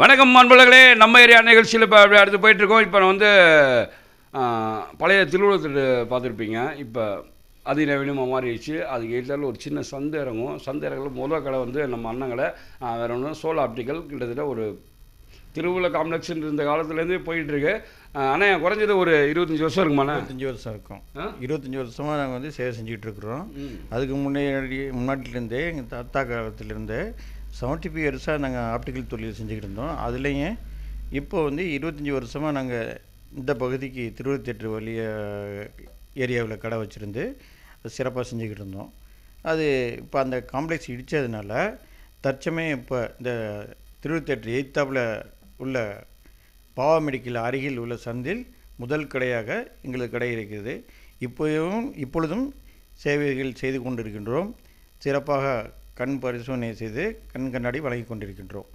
வணக்கம் அன்பர்களே, நம்ம ஏரியா நிகழ்ச்சியில் இப்போ அப்படி அடுத்து போயிட்டுருக்கோம். இப்போ நான் வந்து பழைய திருவிழத்தில் பார்த்துருப்பீங்க. இப்போ அதிநவீனமாக மாறிடுச்சு. அதுக்கு ஏற்றாலும் ஒரு சின்ன சந்தை இறங்கும். சந்தை இறங்கல முதல் கடை வந்து நம்ம அண்ணங்களை வேறு ஒன்று சோலா ஆப்டிக்கல். கிட்டத்தட்ட ஒரு திருவிழா காம்ப்ளெக்ஸ் இருந்த காலத்துலேருந்து போயிட்டுருக்கு. ஆனால் குறைஞ்சது ஒரு 25 வருஷம் இருக்குமாண்ணா? 25 வருஷம் இருக்கும். 25 வருஷமாக நாங்கள் வந்து சேவை செஞ்சுக்கிட்டுருக்குறோம். அதுக்கு முன்னாடியிலேருந்தே எங்கள் தாத்தா காலத்திலேருந்தே 75 இயர்ஸாக நாங்கள் ஆப்டிக்கல் தொழில் செஞ்சுக்கிட்டு இருந்தோம். அதுலேயும் இப்போ வந்து 25 வருஷமாக நாங்கள் இந்த பகுதிக்கு திருவள்ளத்தேற்று வழிய ஏரியாவில் கடை வச்சுருந்து சிறப்பாக செஞ்சுக்கிட்டு இருந்தோம். அது இப்போ அந்த காம்ப்ளெக்ஸ் இடித்ததுனால தற்சமயம் இப்போ இந்த திருவள்ளத்தேற்று எய்த்தாப்பில் உள்ள பாவா மெடிக்கல் அருகில் உள்ள சந்தில் முதல் கடையாக எங்களது கடை இருக்கிறது. இப்பொழுதும் சேவைகள் செய்து கொண்டிருக்கின்றோம். சிறப்பாக கண் பரிசோதனை செய்து கண் கண்ணாடி வழங்கி கொண்டிருக்கின்றோம்.